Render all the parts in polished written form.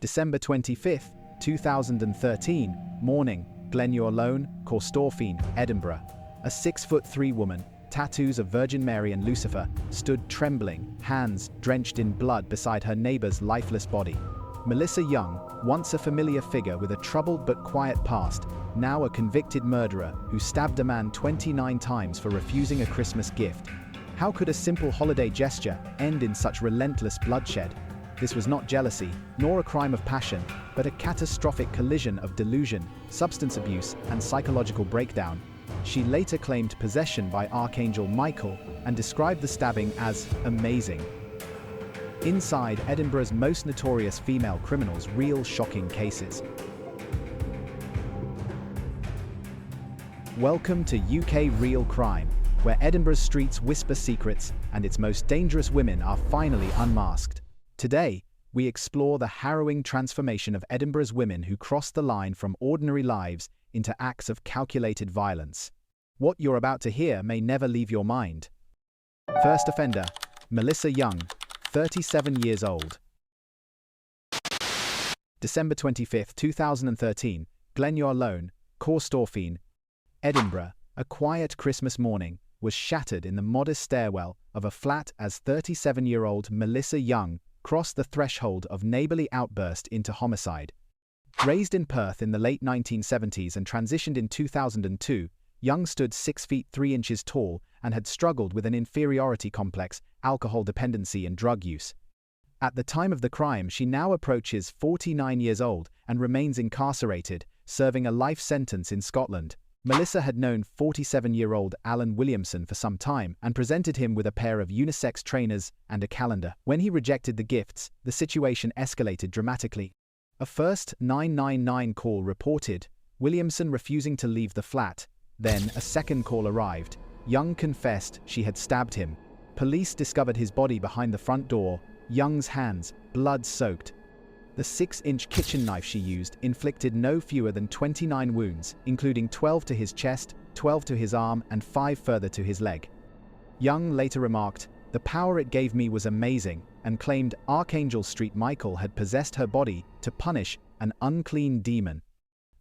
December 25th, 2013, morning, Glenure Lone, Corstorphine, Edinburgh. A 6'3" woman, tattoos of Virgin Mary and Lucifer, stood trembling, hands drenched in blood beside her neighbor's lifeless body. Melissa Young, once a familiar figure with a troubled but quiet past, now a convicted murderer who stabbed a man 29 times for refusing a Christmas gift. How could a simple holiday gesture end in such relentless bloodshed? This was not jealousy, nor a crime of passion, but a catastrophic collision of delusion, substance abuse, and psychological breakdown. She later claimed possession by Archangel Michael and described the stabbing as amazing. Inside Edinburgh's most notorious female criminals' real shocking cases. Welcome to UK Real Crime, where Edinburgh's streets whisper secrets and its most dangerous women are finally unmasked. Today, we explore the harrowing transformation of Edinburgh's women who crossed the line from ordinary lives into acts of calculated violence. What you're about to hear may never leave your mind. First offender, Melissa Young, 37 years old. December 25, 2013, Glenure Lone, Corstorphine, Edinburgh. A quiet Christmas morning was shattered in the modest stairwell of a flat as 37-year-old Melissa Young crossed the threshold of neighborly outburst into homicide. Raised in Perth in the late 1970s and transitioned in 2002, Young stood 6 feet 3 inches tall and had struggled with an inferiority complex, alcohol dependency and drug use. At the time of the crime, she now approaches 49 years old and remains incarcerated, serving a life sentence in Scotland. Melissa had known 47-year-old Alan Williamson for some time and presented him with a pair of unisex trainers and a calendar. When he rejected the gifts, the situation escalated dramatically. A first 999 call reported Williamson refusing to leave the flat. Then a second call arrived. Young confessed she had stabbed him. Police discovered his body behind the front door, Young's hands blood-soaked. The 6-inch kitchen knife she used inflicted no fewer than 29 wounds, including 12 to his chest, 12 to his arm, and 5 further to his leg. Young later remarked, "The power it gave me was amazing," and claimed Archangel Street Michael had possessed her body to punish an unclean demon.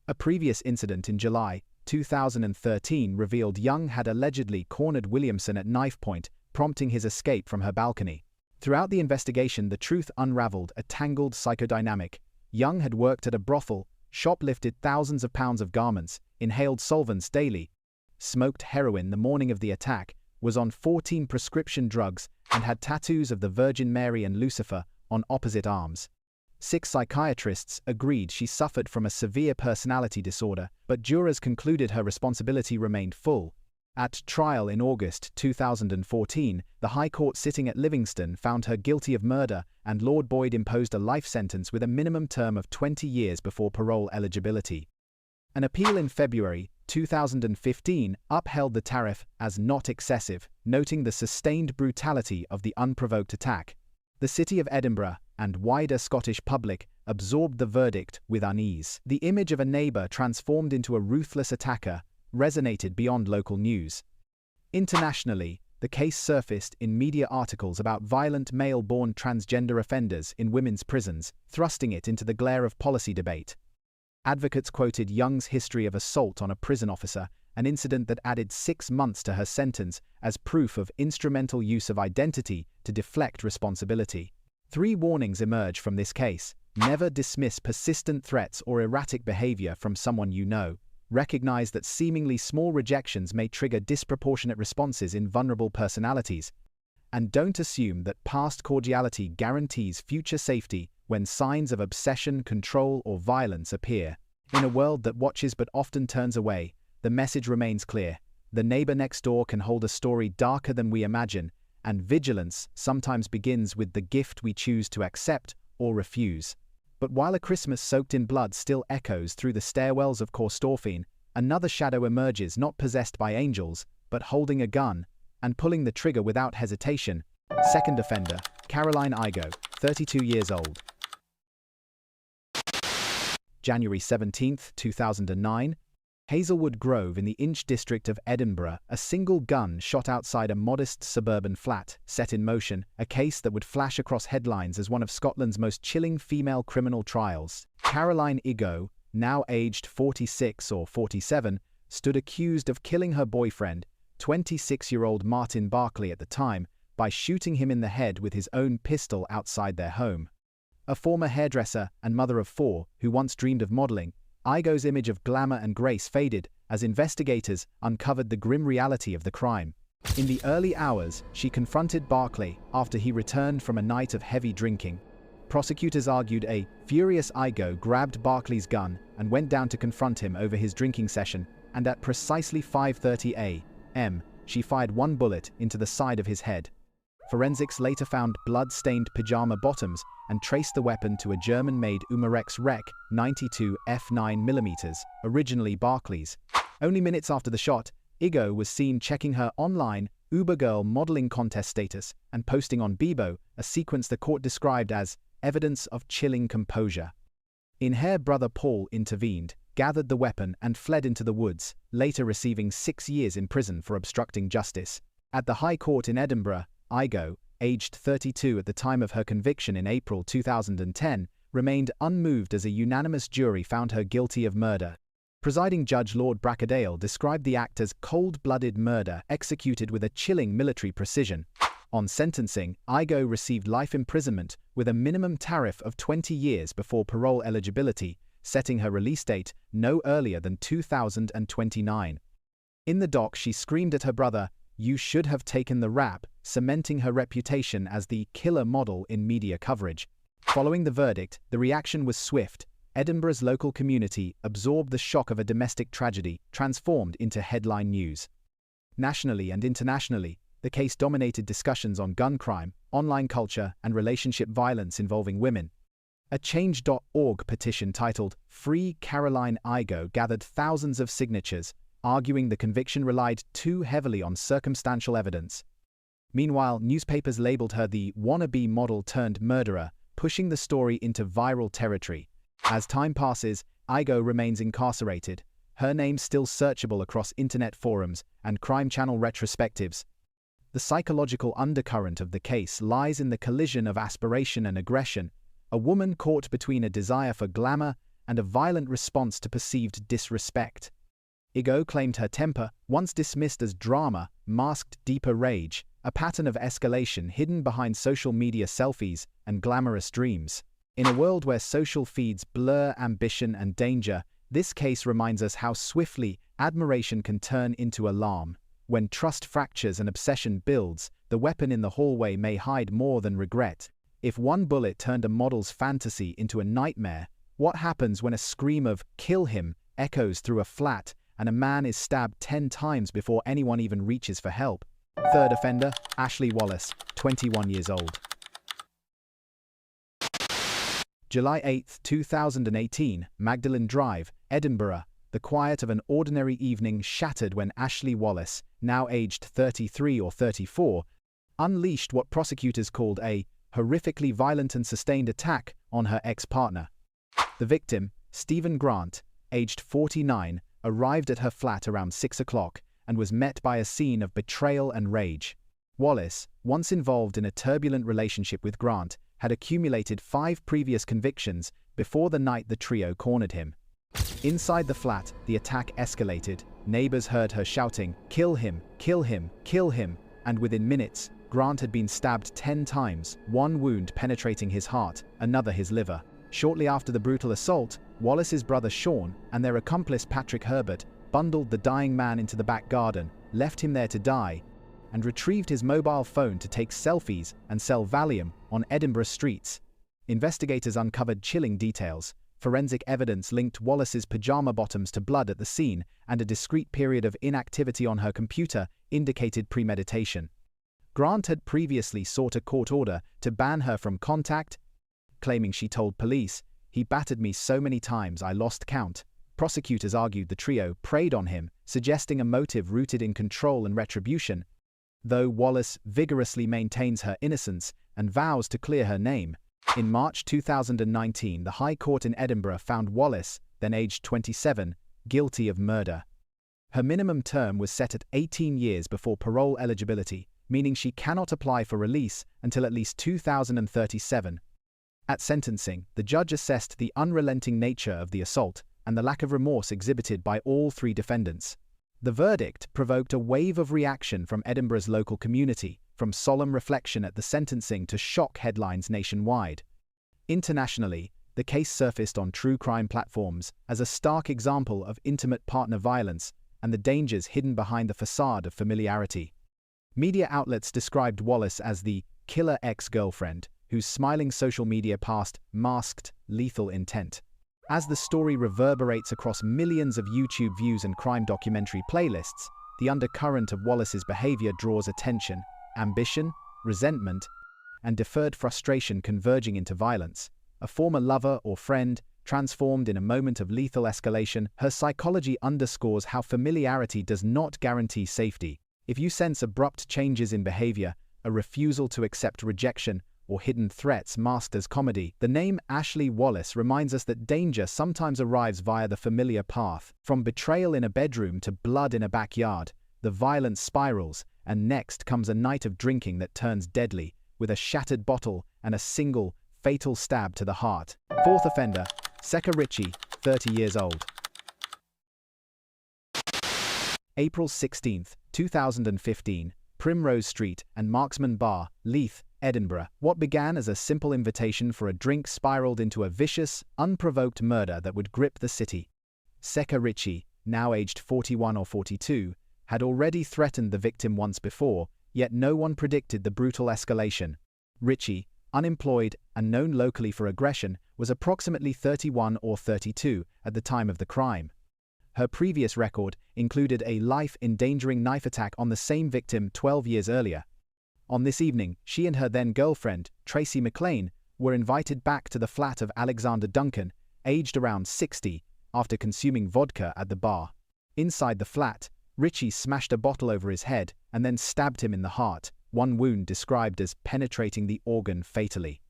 A previous incident in July 2013 revealed Young had allegedly cornered Williamson at knife point, prompting his escape from her balcony. Throughout the investigation, the truth unraveled a tangled psychodynamic. Young had worked at a brothel, shoplifted thousands of pounds of garments, inhaled solvents daily, smoked heroin the morning of the attack, was on 14 prescription drugs, and had tattoos of the Virgin Mary and Lucifer on opposite arms. 6 psychiatrists agreed she suffered from a severe personality disorder, but jurors concluded her responsibility remained full. At trial in August 2014, the High Court sitting at Livingston found her guilty of murder, and Lord Boyd imposed a life sentence with a minimum term of 20 years before parole eligibility. An appeal in February 2015 upheld the tariff as not excessive, noting the sustained brutality of the unprovoked attack. The City of Edinburgh and wider Scottish public absorbed the verdict with unease. The image of a neighbour transformed into a ruthless attacker resonated beyond local news. Internationally, the case surfaced in media articles about violent male-born transgender offenders in women's prisons, thrusting it into the glare of policy debate. Advocates quoted Young's history of assault on a prison officer, an incident that added 6 months to her sentence, as proof of instrumental use of identity to deflect responsibility. 3 warnings emerge from this case. Never dismiss persistent threats or erratic behavior from someone you know. Recognize that seemingly small rejections may trigger disproportionate responses in vulnerable personalities. And don't assume that past cordiality guarantees future safety when signs of obsession, control, or violence appear. In a world that watches but often turns away, the message remains clear. The neighbor next door can hold a story darker than we imagine, and vigilance sometimes begins with the gift we choose to accept or refuse. But while a Christmas soaked in blood still echoes through the stairwells of Corstorphine, another shadow emerges, not possessed by angels, but holding a gun and pulling the trigger without hesitation. Second offender, Caroline Igoe, 32 years old. January 17, 2009, Hazelwood Grove in the Inch district of Edinburgh, a single gun shot outside a modest suburban flat, set in motion, a case that would flash across headlines as one of Scotland's most chilling female criminal trials. Caroline Igoe, now aged 46 or 47, stood accused of killing her boyfriend, 26-year-old Martin Barclay at the time, by shooting him in the head with his own pistol outside their home. A former hairdresser and mother of 4 who once dreamed of modelling, Igoe's image of glamour and grace faded as investigators uncovered the grim reality of the crime. In the early hours, she confronted Barclay after he returned from a night of heavy drinking. Prosecutors argued a furious Igoe grabbed Barclay's gun and went down to confront him over his drinking session, and at precisely 5:30 a.m., she fired one bullet into the side of his head. Forensics later found blood-stained pajama bottoms and traced the weapon to a German-made Umarex Rec 92 f9mm, originally Barclay's. Only minutes after the shot, Igoe was seen checking her online Uber Girl modeling contest status and posting on Bebo a sequence the court described as evidence of chilling composure. In her brother Paul intervened, gathered the weapon and fled into the woods, later receiving 6 years in prison for obstructing justice. At the High Court in Edinburgh, Igoe, aged 32 at the time of her conviction in April 2010, remained unmoved as a unanimous jury found her guilty of murder. Presiding Judge Lord Bracadale described the act as cold-blooded murder executed with a chilling military precision. On sentencing, Igoe received life imprisonment with a minimum tariff of 20 years before parole eligibility, setting her release date no earlier than 2029. In the dock, she screamed at her brother, "You should have taken the rap," cementing her reputation as the killer model in media coverage. Following the verdict, the reaction was swift. Edinburgh's local community absorbed the shock of a domestic tragedy, transformed into headline news. Nationally and internationally, the case dominated discussions on gun crime, online culture, and relationship violence involving women. A Change.org petition titled "Free Caroline Igoe" gathered thousands of signatures, arguing the conviction relied too heavily on circumstantial evidence. Meanwhile, newspapers labeled her the wannabe model-turned-murderer, pushing the story into viral territory. As time passes, Igoe remains incarcerated, her name still searchable across internet forums and Crime Channel retrospectives. The psychological undercurrent of the case lies in the collision of aspiration and aggression, a woman caught between a desire for glamour and a violent response to perceived disrespect. Igoe claimed her temper, once dismissed as drama, masked deeper rage, a pattern of escalation hidden behind social media selfies and glamorous dreams. In a world where social feeds blur ambition and danger, this case reminds us how swiftly admiration can turn into alarm. When trust fractures and obsession builds, the weapon in the hallway may hide more than regret. If one bullet turned a model's fantasy into a nightmare, what happens when a scream of "kill him" echoes through a flat and a man is stabbed 10 times before anyone even reaches for help? Third offender, Ashleigh Wallace, 21 years old. July 8, 2018, Magdalen Drive, Edinburgh. The quiet of an ordinary evening shattered when Ashleigh Wallace, now aged 33 or 34, unleashed what prosecutors called a horrifically violent and sustained attack on her ex-partner. The victim, Stephen Grant, aged 49, arrived at her flat around 6 o'clock and was met by a scene of betrayal and rage. Wallace, once involved in a turbulent relationship with Grant, had accumulated 5 previous convictions before the night the trio cornered him. Inside the flat, the attack escalated. Neighbors heard her shouting, "Kill him, kill him, kill him," and within minutes, Grant had been stabbed 10 times, one wound penetrating his heart, another his liver. Shortly after the brutal assault, Wallace's brother Sean and their accomplice Patrick Herbert bundled the dying man into the back garden, left him there to die, and retrieved his mobile phone to take selfies and sell Valium on Edinburgh streets. Investigators uncovered chilling details. Forensic evidence linked Wallace's pajama bottoms to blood at the scene, and a discrete period of inactivity on her computer indicated premeditation. Grant had previously sought a court order to ban her from contact, claiming she told police, "He battered me so many times I lost count." Prosecutors argued the trio preyed on him, suggesting a motive rooted in control and retribution. Though Wallace vigorously maintains her innocence and vows to clear her name. In March 2019, the High Court in Edinburgh found Wallace, then aged 27, guilty of murder. Her minimum term was set at 18 years before parole eligibility, meaning she cannot apply for release until at least 2037. At sentencing, the judge assessed the unrelenting nature of the assault and the lack of remorse exhibited by all three defendants. The verdict provoked a wave of reaction from Edinburgh's local community, from solemn reflection at the sentencing to shock headlines nationwide. Internationally, the case surfaced on true crime platforms as a stark example of intimate partner violence and the dangers hidden behind the facade of familiarity. Media outlets described Wallace as the killer ex-girlfriend, whose smiling social media past masked lethal intent. As the story reverberates across millions of YouTube views and crime documentary playlists, the undercurrent of Wallace's behavior draws attention, ambition, resentment, and deferred frustration converging into violence. A former lover or friend, transformed in a moment of lethal escalation, her psychology underscores how familiarity does not guarantee safety. If you sense abrupt changes in behavior, a refusal to accept rejection, or hidden threats masked as comedy, the name Ashleigh Wallace reminds us that danger sometimes arrives via the familiar path. From betrayal in a bedroom to blood in a backyard, the violence spirals, and next comes a night of drinking that turns deadly, with a shattered bottle and a single, fatal stab to the heart. Fourth offender, Seka Ritchie, 30 years old. April 16, 2015, Primrose Street and Marksman Bar, Leith, Edinburgh. What began as a simple invitation for a drink spiraled into a vicious, unprovoked murder that would grip the city. Seka Ritchie, now aged 41 or 42, had already threatened the victim once before, yet no one predicted the brutal escalation. Ritchie, unemployed and known locally for aggression, was approximately 31 or 32 at the time of the crime. Her previous record included a life-endangering knife attack on the same victim 12 years earlier. On this evening, she and her then-girlfriend, Tracy McLean, were invited back to the flat of Alexander Duncan, aged around 60, after consuming vodka at the bar. Inside the flat, Ritchie smashed a bottle over his head and then stabbed him in the heart, one wound described as penetrating the organ fatally.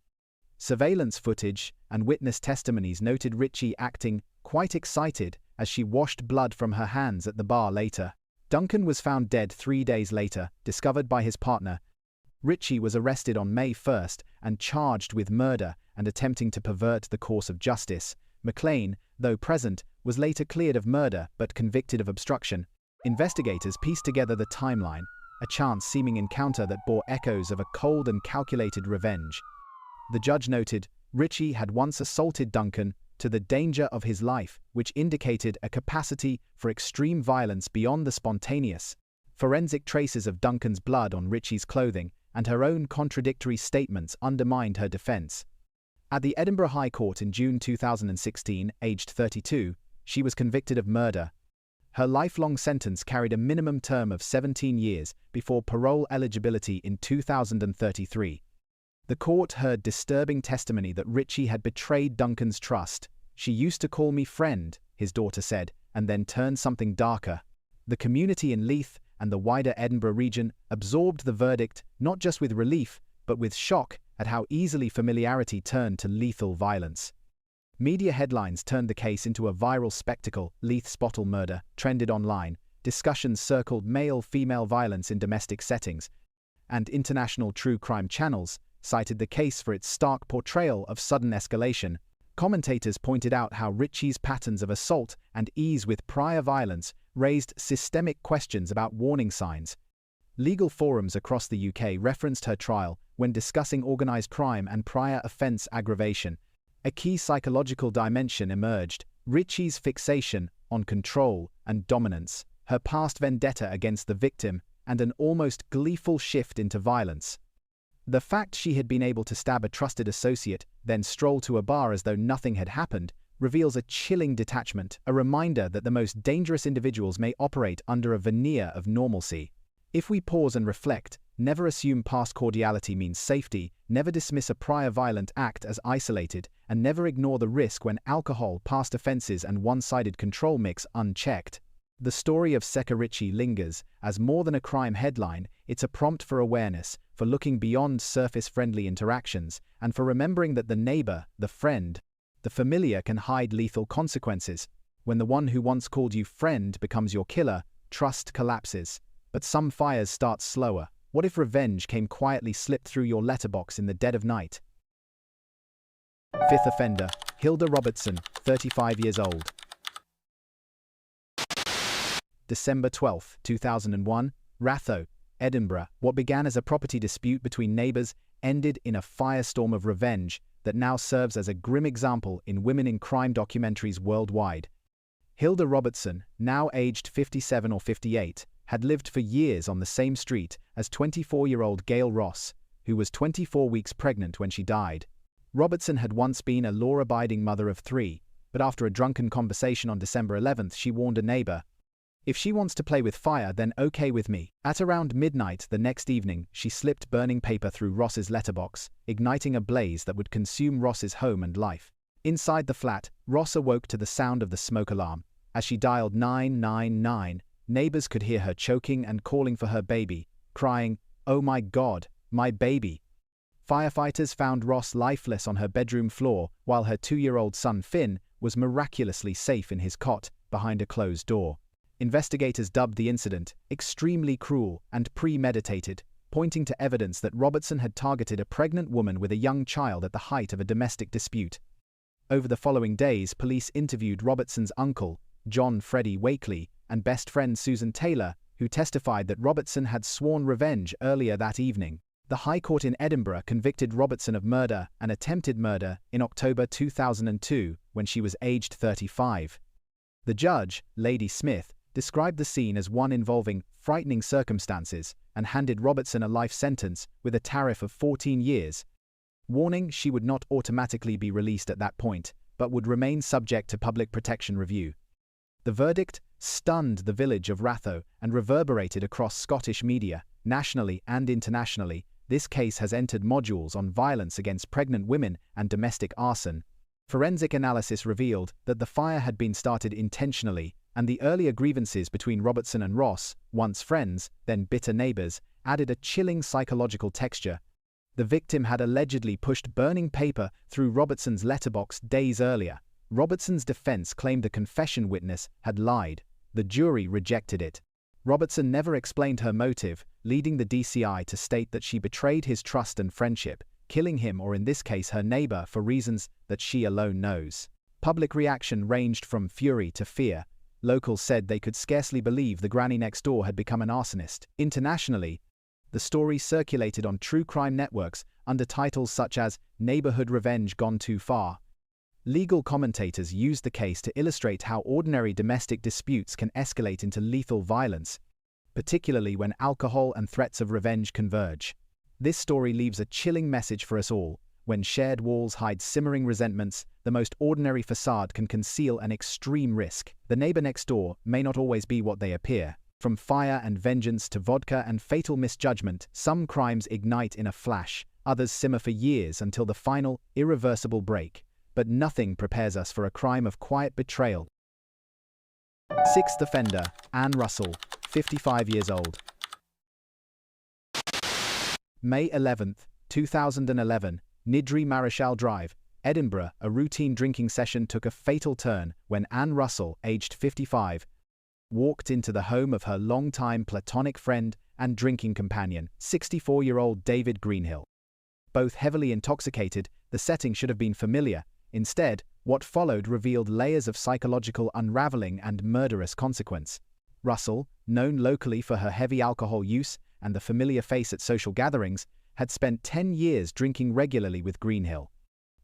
Surveillance footage and witness testimonies noted Ritchie acting quite excited as she washed blood from her hands at the bar later. Duncan was found dead 3 days later, discovered by his partner. Ritchie was arrested on May 1st and charged with murder and attempting to pervert the course of justice. McLean, though present, was later cleared of murder but convicted of obstruction. Investigators pieced together the timeline, a chance-seeming encounter that bore echoes of a cold and calculated revenge. The judge noted, Ritchie had once assaulted Duncan to the danger of his life, which indicated a capacity for extreme violence beyond the spontaneous. Forensic traces of Duncan's blood on Ritchie's clothing and her own contradictory statements undermined her defense. At the Edinburgh High Court in June 2016, aged 32, she was convicted of murder. Her lifelong sentence carried a minimum term of 17 years before parole eligibility in 2033. The court heard disturbing testimony that Ritchie had betrayed Duncan's trust. "She used to call me friend," his daughter said, and then turned something darker. The community in Leith and the wider Edinburgh region absorbed the verdict not just with relief, but with shock at how easily familiarity turned to lethal violence. Media headlines turned the case into a viral spectacle. Leith's bottle murder trended online. Discussions circled male-female violence in domestic settings, and international true crime channels cited the case for its stark portrayal of sudden escalation. Commentators pointed out how Ritchie's patterns of assault and ease with prior violence raised systemic questions about warning signs. Legal forums across the UK referenced her trial when discussing organised crime and prior offence aggravation. A key psychological dimension emerged: Ritchie's fixation on control and dominance, her past vendetta against the victim, and an almost gleeful shift into violence. The fact she had been able to stab a trusted associate, then stroll to a bar as though nothing had happened, reveals a chilling detachment, a reminder that the most dangerous individuals may operate under a veneer of normalcy. If we pause and reflect, never assume past cordiality means safety, never dismiss a prior violent act as isolated, and never ignore the risk when alcohol, past offences and one-sided control mix unchecked. The story of Seka Ritchie lingers. As more than a crime headline, it's a prompt for awareness, for looking beyond surface-friendly interactions, and for remembering that the neighbour, the friend, the familiar can hide lethal consequences. When the one who once called you friend becomes your killer, trust collapses. But some fires start slower. What if revenge came quietly slipped through your letterbox in the dead of night? Fifth offender, Hilda Robertson, 35 years old. December 12, 2001, Ratho, Edinburgh. What began as a property dispute between neighbours ended in a firestorm of revenge that now serves as a grim example in women in crime documentaries worldwide. Hilda Robertson, now aged 57 or 58, had lived for years on the same street as 24-year-old Gail Ross, who was 24 weeks pregnant when she died. Robertson had once been a law-abiding mother of 3, but after a drunken conversation on December 11th, she warned a neighbour, "If she wants to play with fire, then okay with me." At around midnight the next evening, she slipped burning paper through Ross's letterbox, igniting a blaze that would consume Ross's home and life. Inside the flat, Ross awoke to the sound of the smoke alarm. As she dialed 999, neighbours could hear her choking and calling for her baby, crying, "Oh my God, my baby." Firefighters found Ross lifeless on her bedroom floor, while her 2-year-old son Finn was miraculously safe in his cot behind a closed door. Investigators dubbed the incident extremely cruel and premeditated, pointing to evidence that Robertson had targeted a pregnant woman with a young child at the height of a domestic dispute. Over the following days, police interviewed Robertson's uncle, John Freddie Wakely, and best friend Susan Taylor, who testified that Robertson had sworn revenge earlier that evening. The High Court in Edinburgh convicted Robertson of murder and attempted murder in October 2002 when she was aged 35. The judge, Lady Smith, described the scene as one involving frightening circumstances and handed Robertson a life sentence with a tariff of 14 years, warning she would not automatically be released at that point, but would remain subject to public protection review. The verdict stunned the village of Ratho and reverberated across Scottish media, nationally and internationally. This case has entered modules on violence against pregnant women and domestic arson. Forensic analysis revealed that the fire had been started intentionally, and the earlier grievances between Robertson and Ross, once friends, then bitter neighbours, added a chilling psychological texture. The victim had allegedly pushed burning paper through Robertson's letterbox days earlier. Robertson's defense claimed the confession witness had lied. The jury rejected it. Robertson never explained her motive, leading the DCI to state that she betrayed his trust and friendship, killing him or in this case her neighbour for reasons that she alone knows. Public reaction ranged from fury to fear. Locals said they could scarcely believe the granny next door had become an arsonist. Internationally, the story circulated on true crime networks under titles such as "Neighborhood Revenge Gone Too Far." Legal commentators used the case to illustrate how ordinary domestic disputes can escalate into lethal violence, particularly when alcohol and threats of revenge converge. This story leaves a chilling message for us all. When shared walls hide simmering resentments, the most ordinary facade can conceal an extreme risk. The neighbor next door may not always be what they appear. From fire and vengeance to vodka and fatal misjudgment, some crimes ignite in a flash, others simmer for years until the final, irreversible break. But nothing prepares us for a crime of quiet betrayal. Sixth offender, Anne Russell, 55 years old. May 11, 2011, Nidri Marischal Drive, Edinburgh. A routine drinking session took a fatal turn when Anne Russell, aged 55, walked into the home of her longtime platonic friend and drinking companion, 64-year-old David Greenhill. Both heavily intoxicated, the setting should have been familiar. Instead, what followed revealed layers of psychological unraveling and murderous consequence. Russell, known locally for her heavy alcohol use and the familiar face at social gatherings, had spent 10 years drinking regularly with Greenhill.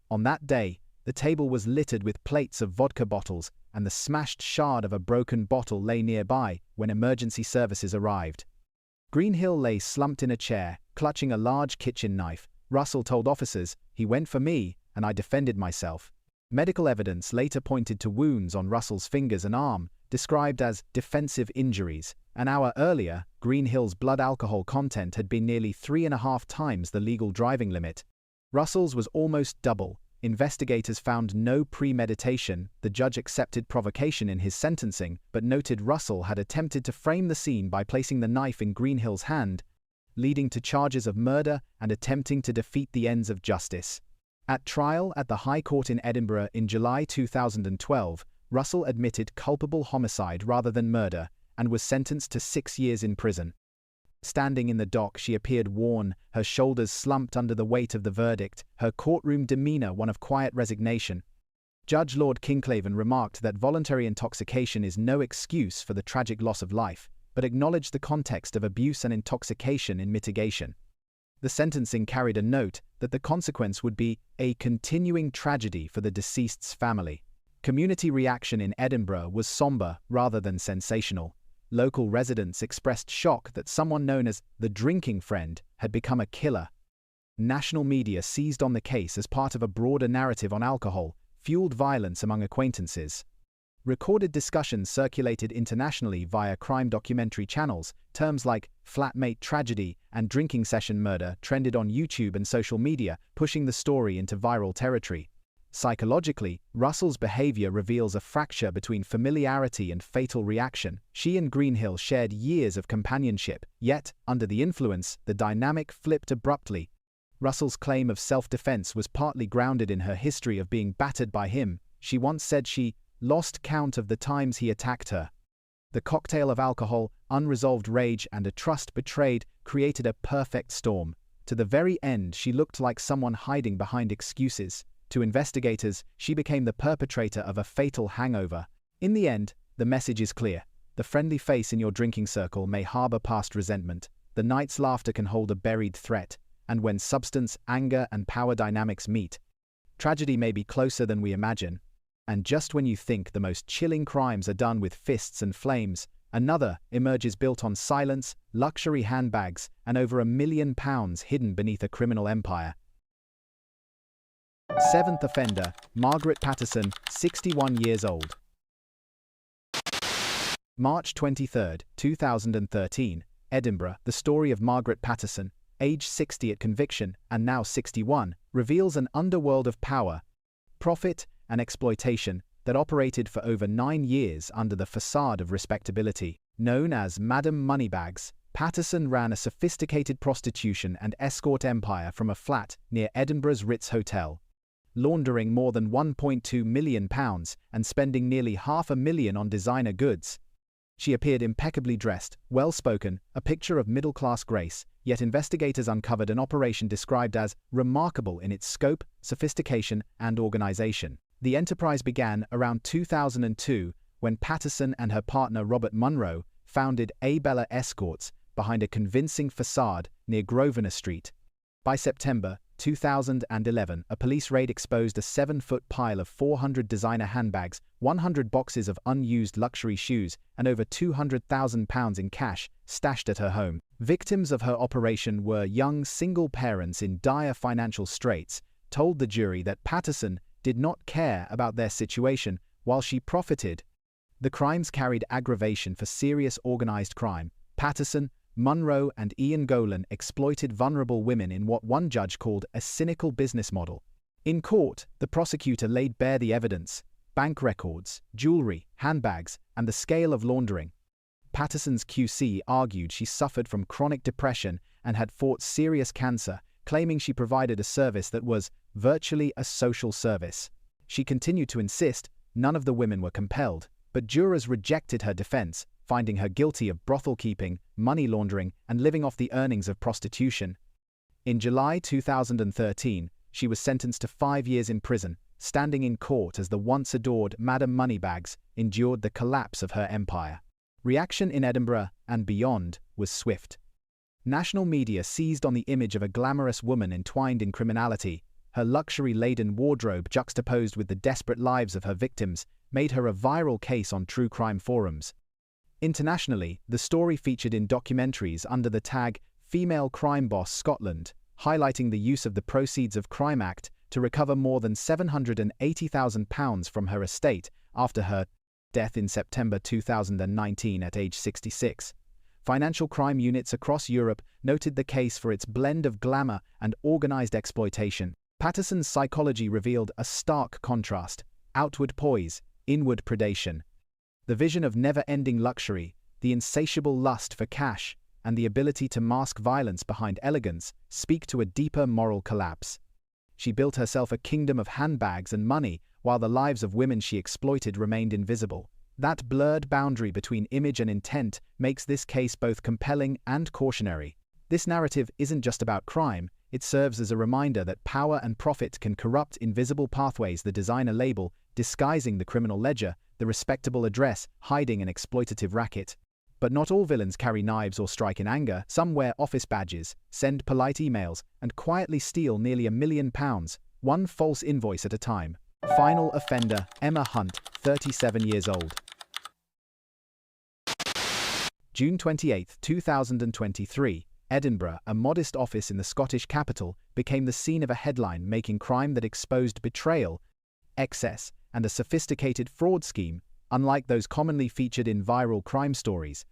On that day, the table was littered with plates of vodka bottles, and the smashed shard of a broken bottle lay nearby when emergency services arrived. Greenhill lay slumped in a chair, clutching a large kitchen knife. Russell told officers, "He went for me, and I defended myself." Medical evidence later pointed to wounds on Russell's fingers and arm, described as defensive injuries. An hour earlier, Greenhill's blood alcohol content had been nearly 3.5 times the legal driving limit. Russell's was almost double. Investigators found no premeditation. The judge accepted provocation in his sentencing, but noted Russell had attempted to frame the scene by placing the knife in Greenhill's hand, leading to charges of murder and attempting to defeat the ends of justice. At trial at the High Court in Edinburgh in July 2012, Russell admitted culpable homicide rather than murder and was sentenced to 6 years in prison. Standing in the dock, she appeared worn, her shoulders slumped under the weight of the verdict, her courtroom demeanor one of quiet resignation. Judge Lord Kinclaven remarked that voluntary intoxication is no excuse for the tragic loss of life, but acknowledged the context of abuse and intoxication in mitigation. The sentencing carried a note that the consequence would be a continuing tragedy for the deceased's family. Community reaction in Edinburgh was somber rather than sensational. Local residents expressed shock that someone known as the drinking friend had become a killer. National media seized on the case as part of a broader narrative on alcohol, fueled violence among acquaintances. Recorded discussions circulated internationally via crime documentary channels. Terms like flatmate tragedy and drinking session murder trended on YouTube and social media, pushing the story into viral territory. Psychologically, Russell's behavior reveals a fracture between familiarity and fatal reaction. She and Greenhill shared years of companionship, yet, under the influence, the dynamic flipped abruptly. Russell's claim of self-defense was partly grounded in her history of being battered by him. She once said she lost count of the times he attacked her. The cocktail of alcohol, unresolved rage, and a trust betrayed created a perfect storm. To the very end, she looked like someone hiding behind excuses. To investigators, she became the perpetrator of a fatal hangover. In the end, the message is clear. The friendly face in your drinking circle may harbor past resentment. The night's laughter can hold a buried threat. And when substance, anger, and power dynamics meet, tragedy may be closer than we imagine. And just when you think the most chilling crimes are done with fists and flames, another emerges built on silence, luxury handbags, and over £1 million hidden beneath a criminal empire. 7th offender, Margaret Paterson, 61 years old. March 23, 2013, Edinburgh. The story of Margaret Paterson, age 60 at conviction and now 61, reveals an underworld of power, profit, and exploitation that operated for over 9 years under the facade of respectability. Known as Madam Moneybags, Paterson ran a sophisticated prostitution and escort empire from a flat near Edinburgh's Ritz Hotel, laundering more than £1.2 million and spending nearly £500,000 on designer goods. She appeared impeccably dressed, well-spoken, a picture of middle-class grace, yet investigators uncovered an operation described as remarkable in its scope, sophistication, and organization. The enterprise began around 2002 when Paterson and her partner Robert Munro founded Abella Escorts behind a convincing facade near Grosvenor Street. By September 2011, a police raid exposed a 7-foot pile of 400 designer handbags, 100 boxes of unused luxury shoes, and over £200,000 in cash stashed at her home. Victims of her operation were young single parents in dire financial straits, told the jury that Paterson did not care about their situation while she profited. The crimes carried aggravation for serious organized crime. Paterson, Munro, and Ian Golan exploited vulnerable women in what one judge called a cynical business model. In court, the prosecutor laid bare the evidence: bank records, jewelry, handbags, and the scale of laundering. Paterson's QC argued she suffered from chronic depression and had fought serious cancer, claiming she provided a service that was virtually a social service. She continued to insist none of the women were compelled, but jurors rejected her defense, finding her guilty of brothel keeping, money laundering, and living off the earnings of prostitution. In July 2013, she was sentenced to 5 years in prison, standing in court as the once-adored Madam Moneybags endured the collapse of her empire. Reaction in Edinburgh and beyond was swift. National media seized on the image of a glamorous woman entwined in criminality. Her luxury-laden wardrobe, juxtaposed with the desperate lives of her victims, made her a viral case on true crime forums. Internationally, the story featured in documentaries under the tag Female Crime Boss Scotland, highlighting the use of the Proceeds of Crime Act to recover more than £780,000 from her estate after her death in September 2019 at age 66. Financial crime units across Europe noted the case for its blend of glamour and organized exploitation. Paterson's psychology revealed a stark contrast: outward poise, inward predation. The vision of never-ending luxury, the insatiable lust for cash, and the ability to mask violence behind elegance speak to a deeper moral collapse. She built herself a kingdom of handbags and money, while the lives of women she exploited remained invisible. That blurred boundary between image and intent makes this case both compelling and cautionary. This narrative isn't just about crime, it serves as a reminder that power and profit can corrupt invisible pathways, the designer label disguising the criminal ledger, the respectable address hiding an exploitative racket. But not all villains carry knives or strike in anger. Some wear office badges, send polite emails, and quietly steal nearly £1 million, one false invoice at a time. Final offender, Emma Hunt, 37 years old. June 28, 2023. Edinburgh, a modest office in the Scottish capital, became the scene of a headline-making crime that exposed betrayal, excess, and a sophisticated fraud scheme, unlike those commonly featured in viral crime stories.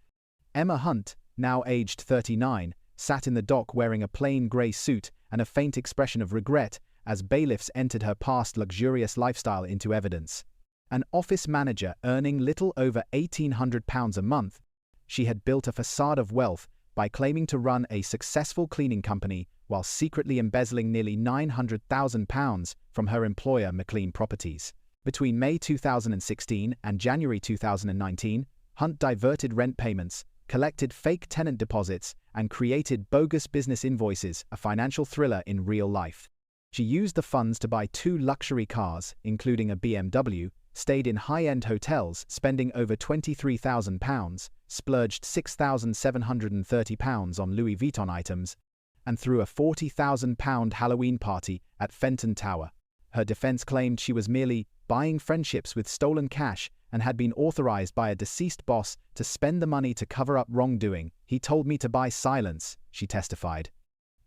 Emma Hunt, now aged 39, sat in the dock wearing a plain grey suit and a faint expression of regret as bailiffs entered her past luxurious lifestyle into evidence. An office manager earning little over £1,800 a month, she had built a facade of wealth by claiming to run a successful cleaning company while secretly embezzling nearly £900,000 from her employer McLean Properties. Between May 2016 and January 2019, Hunt diverted rent payments, collected fake tenant deposits, and created bogus business invoices, a financial thriller in real life. She used the funds to buy 2 luxury cars, including a BMW, stayed in high-end hotels, spending over £23,000, splurged £6,730 on Louis Vuitton items, and threw a £40,000 Halloween party at Fenton Tower. Her defense claimed she was merely buying friendships with stolen cash and had been authorized by a deceased boss to spend the money to cover up wrongdoing. "He told me to buy silence," she testified.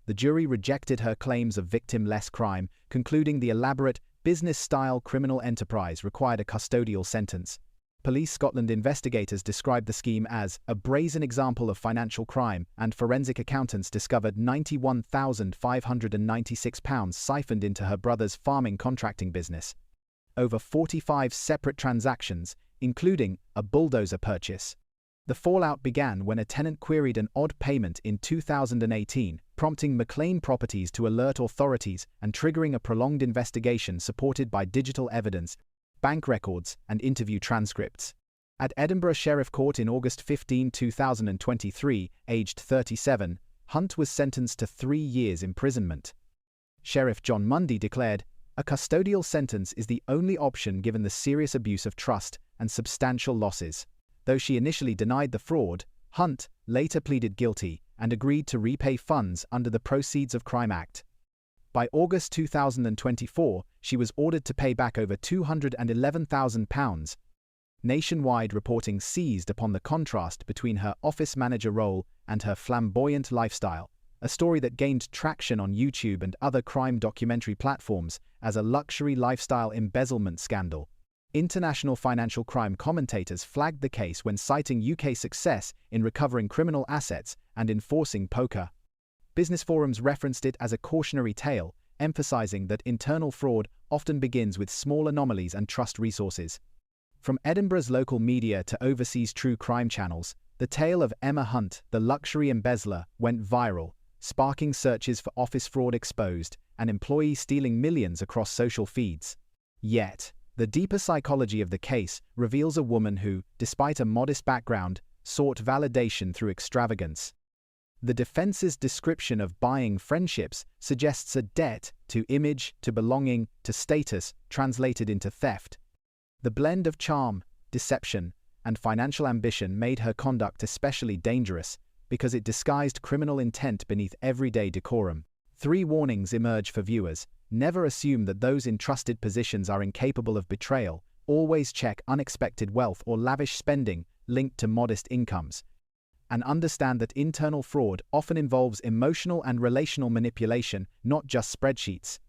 The jury rejected her claims of victim-less crime, concluding the elaborate, business-style criminal enterprise required a custodial sentence. Police Scotland investigators described the scheme as a brazen example of financial crime, and forensic accountants discovered £91,596 siphoned into her brother's farming contracting business. Over 45 separate transactions, including a bulldozer purchase. The fallout began when a tenant queried an odd payment in 2018, prompting McLean Properties to alert authorities and triggering a prolonged investigation supported by digital evidence, bank records, and interview transcripts. At Edinburgh Sheriff Court in August 15, 2023, aged 37, Hunt was sentenced to 3 years imprisonment. Sheriff John Mundy declared, "A custodial sentence is the only option given the serious abuse of trust and substantial losses." Though she initially denied the fraud, Hunt later pleaded guilty and agreed to repay funds under the Proceeds of Crime Act. By August 2024, she was ordered to pay back over £211,000. Nationwide reporting seized upon the contrast between her office manager role and her flamboyant lifestyle, a story that gained traction on YouTube and other crime documentary platforms as a luxury lifestyle embezzlement scandal. International financial crime commentators flagged the case when citing UK success in recovering criminal assets and enforcing poker. Business forums referenced it as a cautionary tale, emphasizing that internal fraud often begins with small anomalies and trust resources. From Edinburgh's local media to overseas true crime channels, the tale of Emma Hunt, the luxury embezzler, went viral, sparking searches for office fraud exposed and employees stealing millions across social feeds. Yet, the deeper psychology of the case reveals a woman who, despite a modest background, sought validation through extravagance. The defense's description of buying friendships suggests a debt to image, to belonging, to status, translated into theft. The blend of charm, deception, and financial ambition made her conduct especially dangerous because it disguised criminal intent beneath everyday decorum. 3 warnings emerge for viewers. Never assume that those in trusted positions are incapable of betrayal. Always check unexpected wealth or lavish spending linked to modest incomes. And understand that internal fraud often involves emotional and relational manipulation, not just spreadsheets.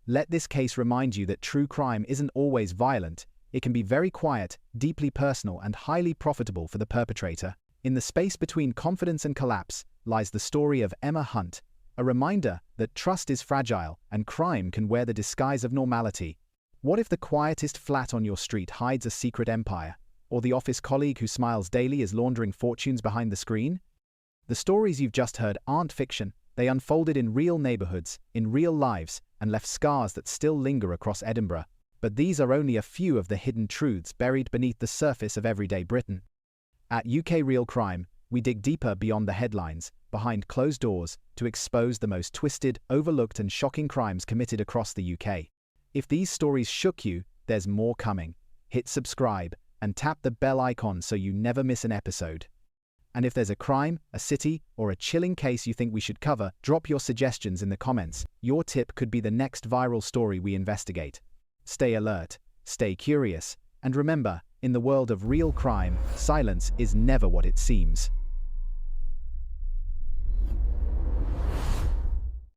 Let this case remind you that true crime isn't always violent. It can be very quiet, deeply personal, and highly profitable for the perpetrator. In the space between confidence and collapse lies the story of Emma Hunt, a reminder that trust is fragile and crime can wear the disguise of normality. What if the quietest flat on your street hides a secret empire? Or the office colleague who smiles daily is laundering fortunes behind the screen? The stories you've just heard aren't fiction. They unfolded in real neighborhoods, in real lives, and left scars that still linger across Edinburgh. But these are only a few of the hidden truths buried beneath the surface of everyday Britain. At UK Real Crime, we dig deeper beyond the headlines, behind closed doors, to expose the most twisted, overlooked and shocking crimes committed across the UK. If these stories shook you, there's more coming. Hit subscribe and tap the bell icon so you never miss an episode. And if there's a crime, a city, or a chilling case you think we should cover, drop your suggestions in the comments. Your tip could be the next viral story we investigate. Stay alert, stay curious, and remember, in the world of real crime, silence is never what it seems.